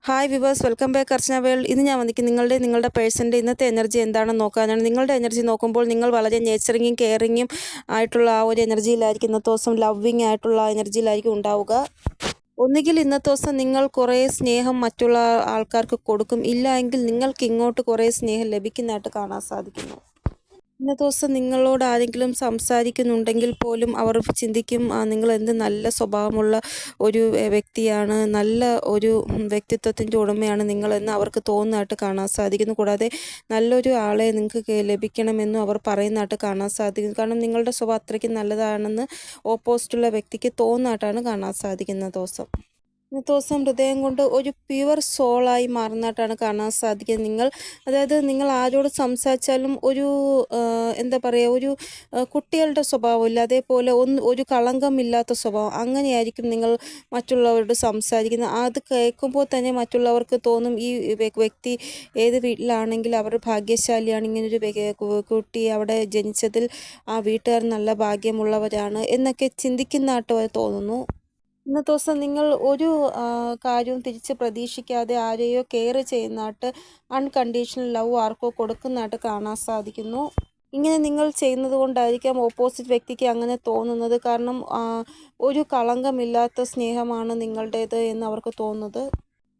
Hi viewers, welcome back അർച്ചന world. ഇന്ന് ഞാൻ നിങ്ങളുടെ പേഴ്സൻ്റെ ഇന്നത്തെ എനർജി എന്താണെന്ന് നോക്കാനാണ്. നിങ്ങളുടെ എനർജി നോക്കുമ്പോൾ നിങ്ങൾ വളരെ നേച്ചറിങ്ങും കെയറിങ്ങും ആയിട്ടുള്ള ആ ഒരു എനർജിയിലായിരിക്കും ഇന്നത്തെ ദിവസം, ലവ്വിങ് ആയിട്ടുള്ള എനർജിയിലായിരിക്കും ഉണ്ടാവുക. ഒന്നുകിൽ ഇന്നത്തെ ദിവസം നിങ്ങൾ കുറേ സ്നേഹം മറ്റുള്ള ആൾക്കാർക്ക് കൊടുക്കും, ഇല്ല എങ്കിൽ നിങ്ങൾക്ക് ഇങ്ങോട്ട് കുറേ സ്നേഹം ലഭിക്കുന്നതായിട്ട് കാണാൻ സാധിക്കുന്നു. ഇന്നത്തെ ദിവസം നിങ്ങളോട് ആരെങ്കിലും സംസാരിക്കുന്നുണ്ടെങ്കിൽ പോലും അവർ ചിന്തിക്കും നിങ്ങൾ എന്ത് നല്ല സ്വഭാവമുള്ള ഒരു വ്യക്തിയാണ്, നല്ല ഒരു വ്യക്തിത്വത്തിൻ്റെ ഉടമയാണ് നിങ്ങളെന്ന് അവർക്ക് തോന്നുന്നതായിട്ട് കാണാൻ സാധിക്കുന്നു. കൂടാതെ നല്ലൊരു ആളെ നിങ്ങൾക്ക് ലഭിക്കണമെന്നും അവർ പറയുന്നതായിട്ട് കാണാൻ സാധിക്കുന്നു. കാരണം നിങ്ങളുടെ സ്വഭാവം അത്രയ്ക്ക് നല്ലതാണെന്ന് ഓപ്പോസിറ്റുള്ള വ്യക്തിക്ക് തോന്നുന്നതായിട്ടാണ് കാണാൻ സാധിക്കുന്ന ദിവസം. ഇന്നത്തെ ദിവസം ഹൃദയം കൊണ്ട് ഒരു പ്യുവർ സോളായി മാറുന്നതായിട്ടാണ് കാണാൻ സാധിക്കുന്നത്. അതായത് നിങ്ങൾ ആരോട് സംസാരിച്ചാലും ഒരു എന്താ പറയുക, ഒരു കുട്ടികളുടെ സ്വഭാവമില്ല, അതേപോലെ ഒരു കളങ്കമില്ലാത്ത സ്വഭാവം, അങ്ങനെയായിരിക്കും നിങ്ങൾ മറ്റുള്ളവരോട് സംസാരിക്കുന്നത്. അത് കേൾക്കുമ്പോൾ തന്നെ മറ്റുള്ളവർക്ക് തോന്നും ഈ വ്യക്തി ഏത് വീട്ടിലാണെങ്കിൽ അവർ ഭാഗ്യശാലിയാണ്, ഇങ്ങനൊരു കുട്ടി അവിടെ ജനിച്ചതിൽ ആ വീട്ടുകാർ നല്ല ഭാഗ്യമുള്ളവരാണ് എന്നൊക്കെ ചിന്തിക്കുന്നതായിട്ട് തോന്നുന്നു. ഇന്നത്തെ ദിവസം നിങ്ങൾ ഒരു കാര്യവും തിരിച്ച് പ്രതീക്ഷിക്കാതെ ആരെയോ കെയർ ചെയ്യുന്നതായിട്ട്, അൺകണ്ടീഷണൽ ലവ് ആർക്കോ കൊടുക്കുന്നതായിട്ട് കാണാൻ സാധിക്കുന്നു. ഇങ്ങനെ നിങ്ങൾ ചെയ്യുന്നത് കൊണ്ടായിരിക്കാം ഓപ്പോസിറ്റ് വ്യക്തിക്ക് അങ്ങനെ തോന്നുന്നത്. കാരണം ഒരു കളങ്കമില്ലാത്ത സ്നേഹമാണ് നിങ്ങളുടേത് എന്ന് അവർക്ക് തോന്നുന്നത്.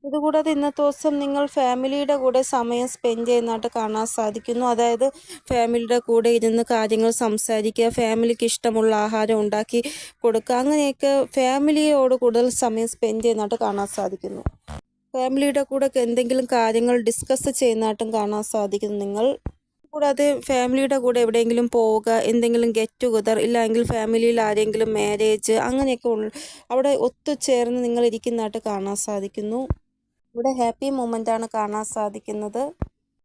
ഇതുകൂടാതെ ഇന്നത്തെ ദിവസം നിങ്ങൾ ഫാമിലിയുടെ കൂടെ സമയം സ്പെൻഡ് ചെയ്യുന്നതായിട്ട് കാണാൻ സാധിക്കുന്നു. അതായത് ഫാമിലിയുടെ കൂടെ ഇരുന്ന് കാര്യങ്ങൾ സംസാരിക്കുക, ഫാമിലിക്ക് ഇഷ്ടമുള്ള ആഹാരം ഉണ്ടാക്കി കൊടുക്കുക, അങ്ങനെയൊക്കെ ഫാമിലിയോട് കൂടുതൽ സമയം സ്പെൻഡ് ചെയ്യുന്നതായിട്ട് കാണാൻ സാധിക്കുന്നു. ഫാമിലിയുടെ കൂടെ എന്തെങ്കിലും കാര്യങ്ങൾ ഡിസ്കസ് ചെയ്യുന്നതായിട്ടും കാണാൻ സാധിക്കുന്നു നിങ്ങൾ. കൂടാതെ ഫാമിലിയുടെ കൂടെ എവിടെയെങ്കിലും പോവുക, എന്തെങ്കിലും ഗെറ്റ് ടുഗദർ, ഇല്ലെങ്കിൽ ഫാമിലിയിൽ ആരെങ്കിലും മാരേജ്, അങ്ങനെയൊക്കെ അവിടെ ഒത്തുചേർന്ന് നിങ്ങൾ ഇരിക്കുന്നതായിട്ട് കാണാൻ സാധിക്കുന്നു. ഇവിടെ ഹാപ്പി മൊമെൻ്റാണ് കാണാൻ സാധിക്കുന്നത്.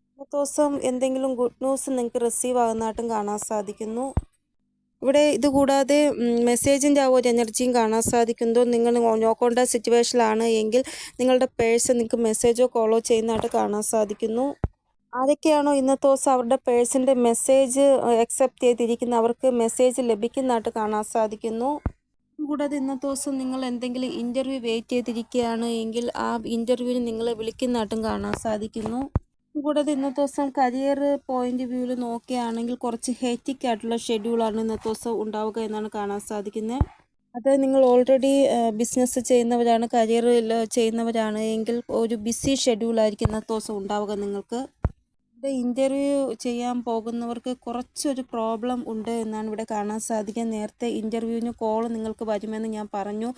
ഇന്നത്തെ ദിവസം എന്തെങ്കിലും ഗുഡ് ന്യൂസ് നിങ്ങൾക്ക് റിസീവ് ആകുന്നതായിട്ടും കാണാൻ സാധിക്കുന്നു. ഇവിടെ ഇതുകൂടാതെ മെസ്സേജിൻ്റെ ആ ഒരു എനർജിയും കാണാൻ സാധിക്കുന്നു. നിങ്ങൾ നോ കോൺടാക്ട് സിറ്റുവേഷനിലാണ് എങ്കിൽ നിങ്ങളുടെ പേഴ്സൺ നിങ്ങൾക്ക് മെസ്സേജോ കോളോ ചെയ്യുന്നതായിട്ട് കാണാൻ സാധിക്കുന്നു. ആരൊക്കെയാണോ ഇന്നത്തെ ദിവസം അവരുടെ പേഴ്സൻ്റെ മെസ്സേജ് അക്സെപ്റ്റ് ചെയ്തിരിക്കുന്ന അവർക്ക് മെസ്സേജ് ലഭിക്കുന്നതായിട്ട് കാണാൻ സാധിക്കുന്നു. കൂടാതെ ഇന്നത്തെ ദിവസം നിങ്ങൾ എന്തെങ്കിലും ഇൻ്റർവ്യൂ വെയിറ്റ് ചെയ്തിരിക്കുകയാണ് എങ്കിൽ ആ ഇൻ്റർവ്യൂവിന് നിങ്ങളെ വിളിക്കുന്നതായിട്ടും കാണാൻ സാധിക്കുന്നു. കൂടാതെ ഇന്നത്തെ ദിവസം കരിയർ പോയിന്റ് വ്യൂവിൽ നോക്കുകയാണെങ്കിൽ കുറച്ച് ഹെക്റ്റിക് ആയിട്ടുള്ള ഷെഡ്യൂളാണ് ഇന്നത്തെ ദിവസം ഉണ്ടാവുക എന്നാണ് കാണാൻ സാധിക്കുന്നത്. അത് നിങ്ങൾ ഓൾറെഡി ബിസിനസ് ചെയ്യുന്നവരാണ്, കരിയറിൽ ചെയ്യുന്നവരാണ് എങ്കിൽ ഒരു ബിസി ഷെഡ്യൂളായിരിക്കും ഇന്നത്തെ ദിവസം ഉണ്ടാവുക നിങ്ങൾക്ക്. ഇവിടെ ഇൻ്റർവ്യൂ ചെയ്യാൻ പോകുന്നവർക്ക് കുറച്ചൊരു പ്രോബ്ലം ഉണ്ട് എന്നാണ് ഇവിടെ കാണാൻ സാധിക്കുക. നേരത്തെ ഇൻ്റർവ്യൂവിന് കോൾ നിങ്ങൾക്ക് വരുമെന്ന് ഞാൻ പറഞ്ഞു.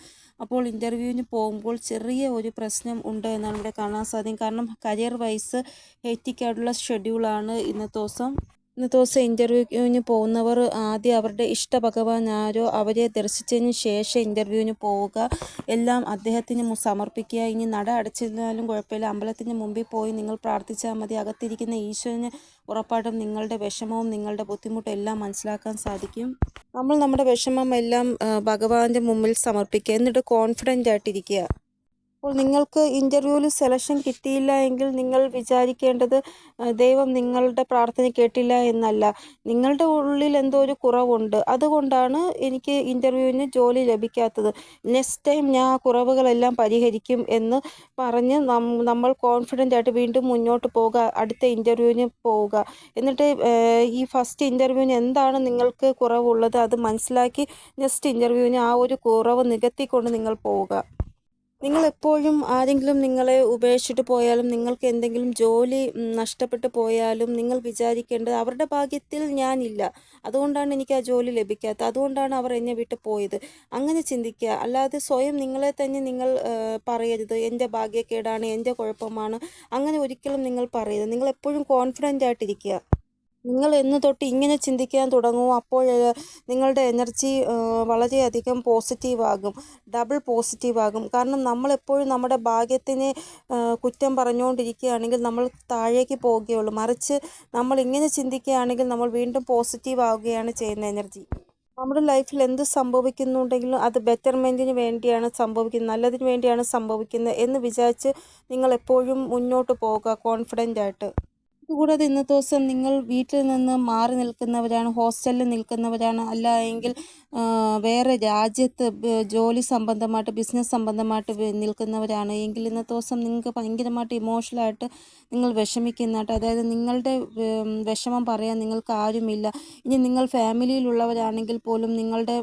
അപ്പോൾ ഇൻ്റർവ്യൂവിന് പോകുമ്പോൾ ചെറിയ ഒരു പ്രശ്നം ഉണ്ട് എന്നാണ് ഇവിടെ കാണാൻ സാധിക്കും. കാരണം കരിയർ വൈസ് ഹെക്റ്റിക് ആയിട്ടുള്ള ഷെഡ്യൂളാണ് ഇന്നത്തെ ദിവസം. ഇന്നത്തെ ദിവസം ഇൻ്റർവ്യൂവിന് പോകുന്നവർ ആദ്യം അവരുടെ ഇഷ്ടഭഗവാൻ ആരോ അവരെ ദർശിച്ചതിന് ശേഷം ഇൻ്റർവ്യൂവിന് പോവുക, എല്ലാം അദ്ദേഹത്തിന് സമർപ്പിക്കുക. ഇനി നട അടച്ചിരുന്നാലും കുഴപ്പമില്ല, അമ്പലത്തിന് മുമ്പിൽ പോയി നിങ്ങൾ പ്രാർത്ഥിച്ചാൽ മതി. അകത്തിരിക്കുന്ന ഈശ്വരന് ഉറപ്പായിട്ടും നിങ്ങളുടെ വിഷമവും നിങ്ങളുടെ ബുദ്ധിമുട്ടും എല്ലാം മനസ്സിലാക്കാൻ സാധിക്കും. നമ്മൾ നമ്മുടെ വിഷമം എല്ലാം ഭഗവാന്റെ മുമ്പിൽ സമർപ്പിക്കുക, എന്നിട്ട് കോൺഫിഡൻ്റ് ആയിട്ടിരിക്കുക. അപ്പോൾ നിങ്ങൾക്ക് ഇൻ്റർവ്യൂവിൽ സെലക്ഷൻ കിട്ടിയില്ല എങ്കിൽ നിങ്ങൾ വിചാരിക്കേണ്ടത് ദൈവം നിങ്ങളുടെ പ്രാർത്ഥന കേട്ടില്ല എന്നല്ല, നിങ്ങളുടെ ഉള്ളിൽ എന്തോ ഒരു കുറവുണ്ട്, അതുകൊണ്ടാണ് എനിക്ക് ഇൻ്റർവ്യൂവിന് ജോലി ലഭിക്കാത്തത്. നെക്സ്റ്റ് ടൈം ഞാൻ ആ കുറവുകളെല്ലാം പരിഹരിക്കും എന്ന് പറഞ്ഞ് നമ്മൾ കോൺഫിഡൻ്റ് ആയിട്ട് വീണ്ടും മുന്നോട്ട് പോവുക, അടുത്ത ഇൻ്റർവ്യൂവിന് പോവുക. എന്നിട്ട് ഈ ഫസ്റ്റ് ഇൻ്റർവ്യൂവിന് എന്താണ് നിങ്ങൾക്ക് കുറവുള്ളത് അത് മനസ്സിലാക്കി നെക്സ്റ്റ് ഇൻ്റർവ്യൂവിന് ആ ഒരു കുറവ് നികത്തിക്കൊണ്ട് നിങ്ങൾ പോവുക. നിങ്ങൾ എപ്പോഴും ആരെങ്കിലും നിങ്ങളെ ഉപേക്ഷിച്ചിട്ട് പോയാലും, നിങ്ങൾക്ക് എന്തെങ്കിലും ജോലി നഷ്ടപ്പെട്ടു പോയാലും നിങ്ങൾ വിചാരിക്കേണ്ടത് അവരുടെ ഭാഗ്യത്തിൽ ഞാനില്ല, അതുകൊണ്ടാണ് എനിക്ക് ആ ജോലി ലഭിക്കാത്തത്, അതുകൊണ്ടാണ് അവർ എന്നെ വിട്ട് പോയത്, അങ്ങനെ ചിന്തിക്കുക. അല്ലാതെ സ്വയം നിങ്ങളെ തന്നെ നിങ്ങൾ പറയരുത് എൻ്റെ ഭാഗ്യക്കേടാണ്, എൻ്റെ കുഴപ്പമാണ്, അങ്ങനെ ഒരിക്കലും നിങ്ങൾ പറയരുത്. നിങ്ങൾ എപ്പോഴും കോൺഫിഡൻ്റ് ആയിട്ടിരിക്കുക. നിങ്ങൾ എന്ന് തൊട്ട് ഇങ്ങനെ ചിന്തിക്കാൻ തുടങ്ങുമോ അപ്പോൾ നിങ്ങളുടെ എനർജി വളരെയധികം പോസിറ്റീവാകും, ഡബിൾ പോസിറ്റീവാകും. കാരണം നമ്മളെപ്പോഴും നമ്മുടെ ഭാഗ്യത്തിനെ കുറ്റം പറഞ്ഞുകൊണ്ടിരിക്കുകയാണെങ്കിൽ നമ്മൾ താഴേക്ക് പോവുകയുള്ളൂ. മറിച്ച് നമ്മൾ ഇങ്ങനെ ചിന്തിക്കുകയാണെങ്കിൽ നമ്മൾ വീണ്ടും പോസിറ്റീവ് ആവുകയാണ് ചെയ്യുന്ന എനർജി. നമ്മുടെ ലൈഫിൽ എന്ത് സംഭവിക്കുന്നുണ്ടെങ്കിലും അത് ബെറ്റർമെൻറ്റിന് വേണ്ടിയാണ് സംഭവിക്കുന്നത്, നല്ലതിന് വേണ്ടിയാണ് സംഭവിക്കുന്നത് എന്ന് വിചാരിച്ച് നിങ്ങൾ എപ്പോഴും മുന്നോട്ട് പോവുക കോൺഫിഡൻ്റ് ആയിട്ട്. കൂടാതെ ഇന്നത്തെ ദിവസം നിങ്ങൾ വീട്ടിൽ നിന്ന് മാറി നിൽക്കുന്നവരാണ്, ഹോസ്റ്റലിൽ നിൽക്കുന്നവരാണ്, അല്ല എങ്കിൽ വേറെ രാജ്യത്ത് ജോലി സംബന്ധമായിട്ട് ബിസിനസ് സംബന്ധമായിട്ട് നിൽക്കുന്നവരാണ് എങ്കിൽ ഇന്നത്തെ ദിവസം നിങ്ങൾക്ക് ഭയങ്കരമായിട്ട് ഇമോഷണലായിട്ട് നിങ്ങൾ വിഷമിക്കുന്നതായിട്ട്, അതായത് നിങ്ങളുടെ വിഷമം പറയാൻ നിങ്ങൾക്ക് ആരുമില്ല. ഇനി നിങ്ങൾ ഫാമിലിയിലുള്ളവരാണെങ്കിൽ പോലും നിങ്ങളുടെ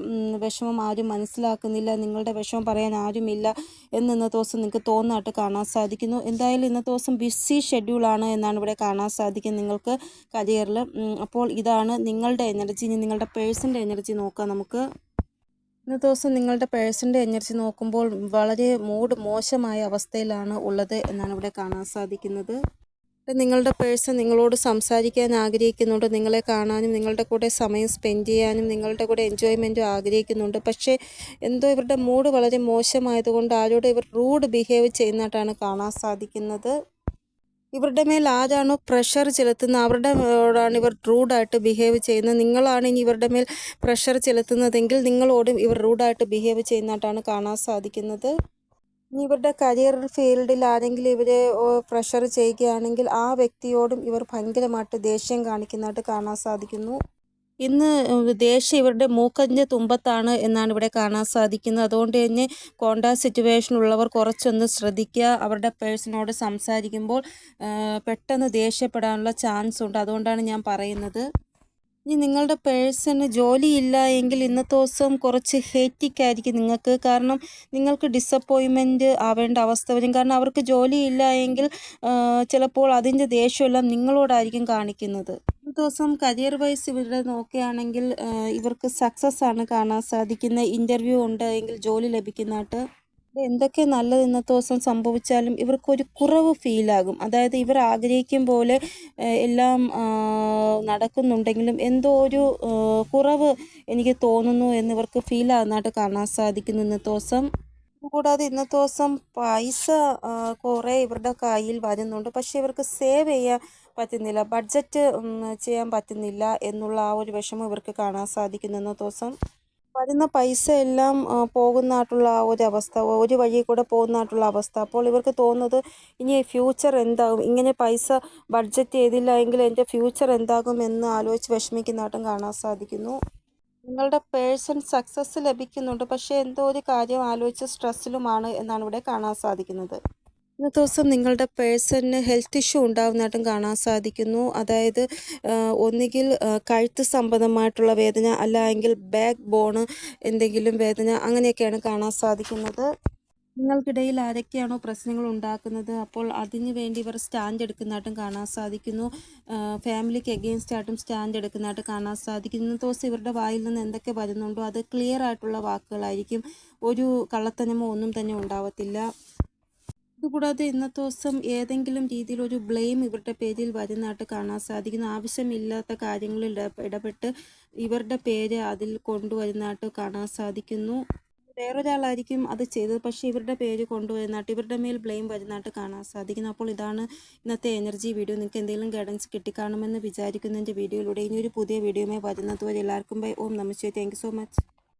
വിഷമം ആരും മനസ്സിലാക്കുന്നില്ല, നിങ്ങളുടെ വിഷമം പറയാൻ ആരുമില്ല എന്ന് ഇന്നത്തെ ദിവസം നിങ്ങൾക്ക് തോന്നുന്നതായിട്ട് കാണാൻ സാധിക്കുന്നു. എന്തായാലും ഇന്നത്തെ ദിവസം ബിസി ഷെഡ്യൂളാണ് എന്നാണ് ഇവിടെ കാണാൻ സാധിക്കും നിങ്ങൾക്ക് കരിയറിൽ. അപ്പോൾ ഇതാണ് നിങ്ങളുടെ എനർജി. ഇനി നിങ്ങളുടെ പേഴ്സൻ്റെ എനർജി നോക്കാം നമുക്ക്. ഇന്നത്തെ ദിവസം നിങ്ങളുടെ പേഴ്സൻ്റെ എനർജി നോക്കുമ്പോൾ വളരെ മൂഡ് മോശമായ അവസ്ഥയിലാണ് ഉള്ളത് എന്നാണ് ഇവിടെ കാണാൻ സാധിക്കുന്നത്. നിങ്ങളുടെ പേഴ്സൺ നിങ്ങളോട് സംസാരിക്കാൻ ആഗ്രഹിക്കുന്നുണ്ട്, നിങ്ങളെ കാണാനും നിങ്ങളുടെ കൂടെ സമയം സ്പെൻഡ് ചെയ്യാനും നിങ്ങളുടെ കൂടെ എൻജോയ്മെൻറ്റും ആഗ്രഹിക്കുന്നുണ്ട്. പക്ഷേ എന്തോ ഇവരുടെ മൂഡ് വളരെ മോശമായതുകൊണ്ട് ആരോട് ഇവർ റൂഡ് ബിഹേവ് ചെയ്യുന്നതായിട്ടാണ് കാണാൻ സാധിക്കുന്നത്. ഇവരുടെ മേൽ ആരാണോ പ്രഷർ ചെലുത്തുന്നത് അവരുടെയോടാണ് ഇവർ റൂഡായിട്ട് ബിഹേവ് ചെയ്യുന്നത്. നിങ്ങളാണ് ഇനി ഇവരുടെ മേൽ പ്രഷർ ചെലുത്തുന്നതെങ്കിൽ നിങ്ങളോടും ഇവർ റൂഡായിട്ട് ബിഹേവ് ചെയ്യുന്നതായിട്ടാണ് കാണാൻ സാധിക്കുന്നത്. ഇനി ഇവരുടെ കരിയർ ഫീൽഡിൽ ആരെങ്കിലും ഇവരെ പ്രഷർ ചെയ്യുകയാണെങ്കിൽ ആ വ്യക്തിയോടും ഇവർ ഭയങ്കരമായിട്ട് ദേഷ്യം കാണിക്കുന്നതായിട്ട് കാണാൻ സാധിക്കുന്നു. ഇന്ന് ദേഷ്യം ഇവരുടെ മൂക്കൻ്റെ തുമ്പത്താണ് എന്നാണ് ഇവിടെ കാണാൻ സാധിക്കുന്നത്. അതുകൊണ്ട് തന്നെ കോണ്ടാക്ട് സിറ്റുവേഷൻ ഉള്ളവർ കുറച്ചൊന്ന് ശ്രദ്ധിക്കുക. അവരുടെ പേഴ്സണോട് സംസാരിക്കുമ്പോൾ പെട്ടെന്ന് ദേഷ്യപ്പെടാനുള്ള ചാൻസ് ഉണ്ട്. അതുകൊണ്ടാണ് ഞാൻ പറയുന്നത്. ഇനി നിങ്ങളുടെ പേഴ്സണ് ജോലിയില്ല എങ്കിൽ ഇന്നത്തെ ദിവസം കുറച്ച് ഹേറ്റിക് ആയിരിക്കും നിങ്ങൾക്ക്. കാരണം നിങ്ങൾക്ക് ഡിസപ്പോയിൻമെൻറ്റ് ആവേണ്ട അവസ്ഥ വരും. കാരണം അവർക്ക് ജോലിയില്ല എങ്കിൽ ചിലപ്പോൾ അതിൻ്റെ ദേഷ്യമെല്ലാം നിങ്ങളോടായിരിക്കും കാണിക്കുന്നത്. ഇന്നത്തെ ദിവസം കരിയർ വൈസ് ഇവരുടെ നോക്കുകയാണെങ്കിൽ ഇവർക്ക് സക്സസ് ആണ് കാണാൻ സാധിക്കുന്നത്. ഇൻ്റർവ്യൂ ഉണ്ട് എങ്കിൽ ജോലി ലഭിക്കുന്നതായിട്ട്. എന്തൊക്കെ നല്ലത് ഇന്നത്തെ ദിവസം സംഭവിച്ചാലും ഇവർക്കൊരു കുറവ് ഫീലാകും. അതായത് ഇവർ ആഗ്രഹിക്കും പോലെ എല്ലാം നടക്കുന്നുണ്ടെങ്കിലും എന്തോ ഒരു കുറവ് എനിക്ക് തോന്നുന്നു എന്നിവർക്ക് ഫീലാകുന്നതായിട്ട് കാണാൻ സാധിക്കുന്നു ഇന്നത്തെ ദിവസം. കൂടാതെ ഇന്നത്തെ ദിവസം പൈസ കുറേ ഇവരുടെ കയ്യിൽ വരുന്നുണ്ട്, പക്ഷേ ഇവർക്ക് സേവ് ചെയ്യാൻ പറ്റുന്നില്ല, ബഡ്ജറ്റ് ചെയ്യാൻ പറ്റുന്നില്ല എന്നുള്ള ആ ഒരു വിഷമം ഇവർക്ക് കാണാൻ സാധിക്കുന്നു ഇന്നത്തെ ദിവസം. വരുന്ന പൈസ എല്ലാം പോകുന്നതായിട്ടുള്ള ആ ഒരു അവസ്ഥ, ഒരു വഴി കൂടെ പോകുന്നതായിട്ടുള്ള അവസ്ഥ. അപ്പോൾ ഇവർക്ക് തോന്നുന്നത് ഇനി ഫ്യൂച്ചർ എന്താകും, ഇങ്ങനെ പൈസ ബഡ്ജറ്റ് ചെയ്തില്ല എങ്കിൽ എൻ്റെ ഫ്യൂച്ചർ എന്താകും എന്ന് ആലോചിച്ച് വിഷമിക്കുന്നതായിട്ടും കാണാൻ സാധിക്കുന്നു. നിങ്ങളുടെ പേഴ്സൺ സക്സസ് ലഭിക്കുന്നുണ്ട്, പക്ഷേ എന്തോ ഒരു കാര്യം ആലോചിച്ച് സ്ട്രെസ്സിലുമാണ് എന്നാണ് ഇവിടെ കാണാൻ സാധിക്കുന്നത്. ഇന്നത്തെ ദിവസം നിങ്ങളുടെ പേഴ്സണിന് ഹെൽത്ത് ഇഷ്യൂ ഉണ്ടാകുന്നതായിട്ടും കാണാൻ സാധിക്കുന്നു. അതായത് ഒന്നുകിൽ കഴുത്ത് സംബന്ധമായിട്ടുള്ള വേദന, അല്ല എങ്കിൽ ബാക്ക് ബോണ് എന്തെങ്കിലും വേദന, അങ്ങനെയൊക്കെയാണ് കാണാൻ സാധിക്കുന്നത്. നിങ്ങൾക്കിടയിൽ ആരൊക്കെയാണോ പ്രശ്നങ്ങൾ ഉണ്ടാക്കുന്നത് അപ്പോൾ അതിന് വേണ്ടി ഇവർ സ്റ്റാൻഡ് എടുക്കുന്നതായിട്ടും കാണാൻ സാധിക്കുന്നു. ഫാമിലിക്ക് എഗെയിൻസ്റ്റ് ആയിട്ടും സ്റ്റാൻഡ് എടുക്കുന്നതായിട്ട് കാണാൻ സാധിക്കുന്നു. ഇന്നത്തെ ദിവസം ഇവരുടെ വായിൽ നിന്ന് എന്തൊക്കെ വരുന്നുണ്ടോ അത് ക്ലിയർ ആയിട്ടുള്ള വാക്കുകളായിരിക്കും. ഒരു കള്ളത്തനമോ ഒന്നും തന്നെ ഉണ്ടാവത്തില്ല. ഇതുകൂടാതെ ഇന്നത്തെ ദിവസം ഏതെങ്കിലും രീതിയിൽ ഒരു ബ്ലെയിം ഇവരുടെ പേരിൽ വരുന്നതായിട്ട് കാണാൻ സാധിക്കുന്നു. ആവശ്യമില്ലാത്ത കാര്യങ്ങളിൽ ഇടപെട്ട് ഇവരുടെ പേര് അതിൽ കൊണ്ടുവരുന്നതായിട്ട് കാണാൻ സാധിക്കുന്നു. വേറൊരാളായിരിക്കും അത് ചെയ്തത്, പക്ഷേ ഇവരുടെ പേര് കൊണ്ടുവരുന്നതായിട്ട് ഇവരുടെ മേൽ ബ്ലെയിം വരുന്നതായിട്ട് കാണാൻ സാധിക്കുന്നു. അപ്പോൾ ഇതാണ് ഇന്നത്തെ എനർജി വീഡിയോ. നിങ്ങൾക്ക് എന്തെങ്കിലും ഗൈഡൻസ് കിട്ടിക്കാണുമെന്ന് വിചാരിക്കുന്നു എൻ്റെ വീഡിയോയിലൂടെ. ഇനിയൊരു പുതിയ വീഡിയോയുമായി വരുന്നതുവരെ എല്ലാവർക്കും ബൈ. ഓം നമസ്തേ. Thank you so much.